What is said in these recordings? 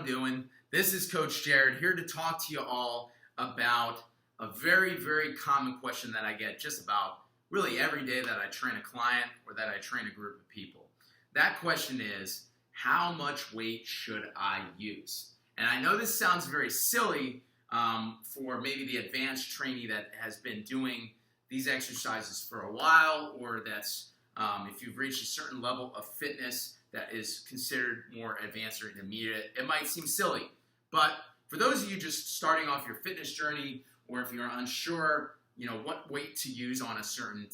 I'm doing? This is Coach Jared here to talk to you all about a very, very common question that I get just about really every day that I train a client or that I train a group of people. That question is, how much weight should I use? And I know this sounds very silly for maybe the advanced trainee that has been doing these exercises for a while, or that's if you've reached a certain level of fitness that is considered more advanced or intermediate. It might seem silly, but for those of you just starting off your fitness journey, or if you're unsure, what weight to use on a certain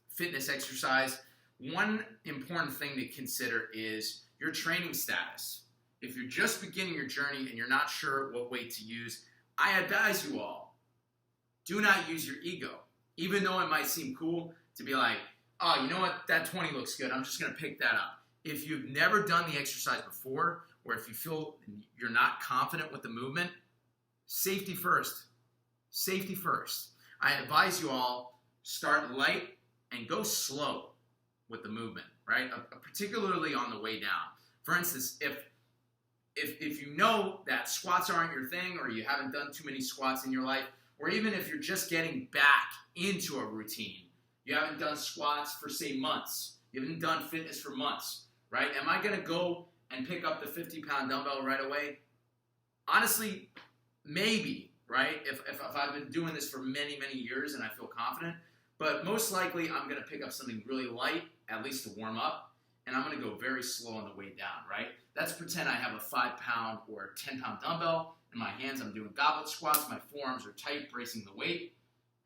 fitness exercise, one important thing to consider is your training status. If you're just beginning your journey and you're not sure what weight to use, I advise you all, do not use your ego. Even though it might seem cool to be like, oh, you know what, that 20 looks good, I'm just going to pick that up. If you've never done the exercise before, or if you feel you're not confident with the movement, safety first. Safety first. I advise you all, start light and go slow with the movement, right? Particularly on the way down. For instance, if you know that squats aren't your thing, or you haven't done too many squats in your life, or even if you're just getting back into a routine, you haven't done squats for, say, months, you haven't done fitness for months, right? Am I going to go and pick up the 50-pound dumbbell right away? Honestly, maybe, right? If I've been doing this for many, many years and I feel confident, but most likely I'm going to pick up something really light, at least to warm up, and I'm going to go very slow on the way down, right? Let's pretend I have a 5-pound or 10-pound dumbbell in my hands. I'm doing goblet squats. My forearms are tight, bracing the weight,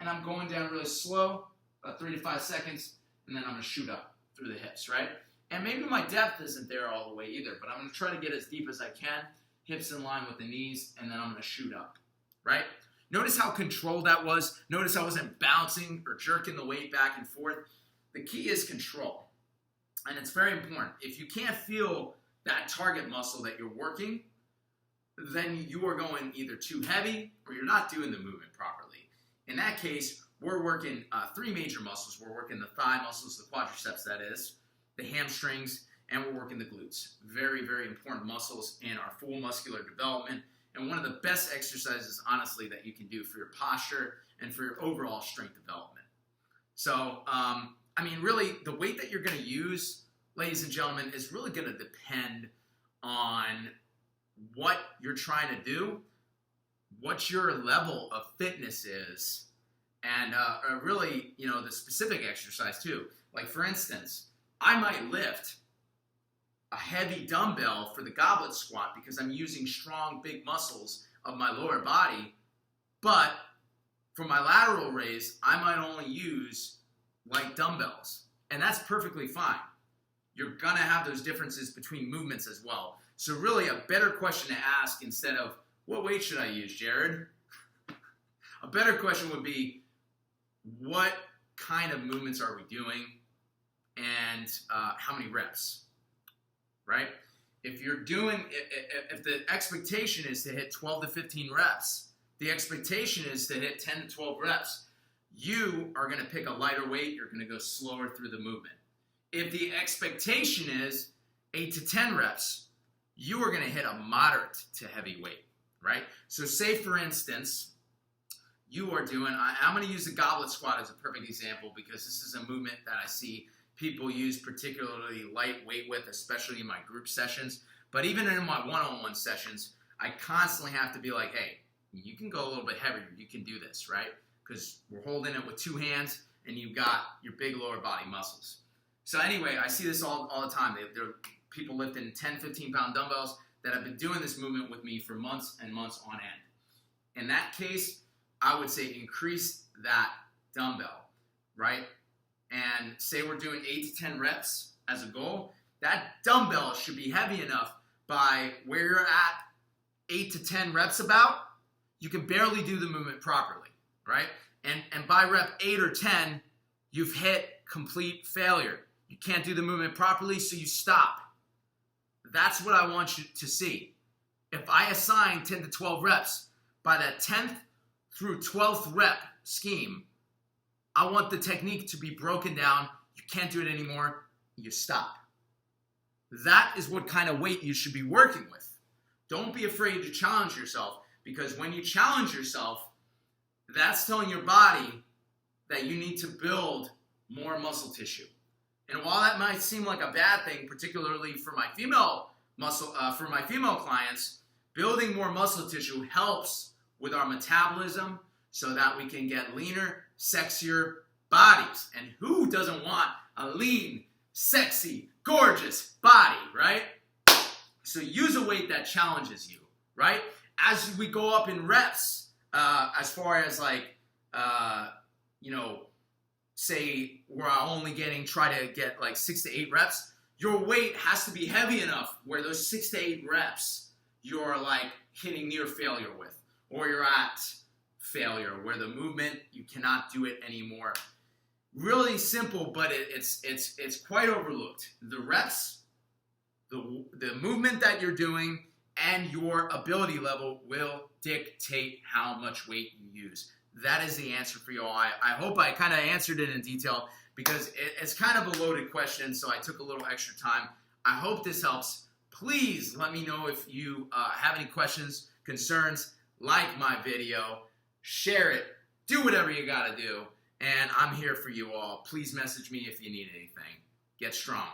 and I'm going down really slow, about 3 to 5 seconds, and then I'm going to shoot up through the hips, right? And maybe my depth isn't there all the way either, but I'm going to try to get as deep as I can, hips in line with the knees, and then I'm going to shoot up, right? Notice how controlled that was. Notice I wasn't bouncing or jerking the weight back and forth. The key is control, and it's very important. If you can't feel that target muscle that you're working, then you are going either too heavy or you're not doing the movement properly. In that case, we're working 3 major muscles. We're working the thigh muscles, the quadriceps that is, the hamstrings, and we're working the glutes. Very, very important muscles in our full muscular development, and one of the best exercises, honestly, that you can do for your posture and for your overall strength development. So, really, the weight that you're going to use, ladies and gentlemen, is really going to depend on what you're trying to do, what your level of fitness is, and really, the specific exercise too. Like, for instance, I might lift a heavy dumbbell for the goblet squat because I'm using strong, big muscles of my lower body, but for my lateral raise, I might only use light dumbbells, and that's perfectly fine. You're going to have those differences between movements as well. So really, a better question to ask instead of, what weight should I use, Jared? A better question would be, what kind of movements are we doing, and how many reps, right? If the expectation is to hit 12 to 15 reps, the expectation is to hit 10 to 12 reps, you are going to pick a lighter weight, you're going to go slower through the movement. If the expectation is 8 to 10 reps, you are going to hit a moderate to heavy weight, right? So say, for instance, you are doing, I'm going to use the goblet squat as a perfect example because this is a movement that I see people use particularly lightweight with, especially in my group sessions. But even in my one-on-one sessions, I constantly have to be like, hey, you can go a little bit heavier. You can do this, right? Because we're holding it with 2 hands, and you've got your big lower body muscles. So anyway, I see this all the time. There are people lifting 10, 15-pound dumbbells that have been doing this movement with me for months and months on end. In that case, I would say increase that dumbbell, right? And say we're doing 8 to 10 reps as a goal. That dumbbell should be heavy enough by where you're at 8 to 10 reps about, you can barely do the movement properly, right? And by rep 8 or 10, you've hit complete failure. You can't do the movement properly, so you stop. That's what I want you to see. If I assign 10 to 12 reps, by that 10th through 12th rep scheme, I want the technique to be broken down. You can't do it anymore. You stop. That is what kind of weight you should be working with. Don't be afraid to challenge yourself, because when you challenge yourself, that's telling your body that you need to build more muscle tissue. And while that might seem like a bad thing, particularly for my female clients, building more muscle tissue helps with our metabolism so that we can get leaner, sexier bodies. And who doesn't want a lean, sexy, gorgeous body, right? So use a weight that challenges you, right? As we go up in reps, as far as like, say we're only try to get like 6 to 8 reps, your weight has to be heavy enough where those 6 to 8 reps you're like hitting near failure with, or you're at failure where the movement, you cannot do it anymore. Really simple, but it's quite overlooked. The reps, the movement that you're doing, and your ability level will dictate how much weight you use. That is the answer for you all. I hope I kind of answered it in detail, because it's kind of a loaded question, so I took a little extra time. I hope this helps. Please let me know if you have any questions, concerns. Like my video, share it, do whatever you gotta do, and I'm here for you all. Please message me if you need anything. Get strong.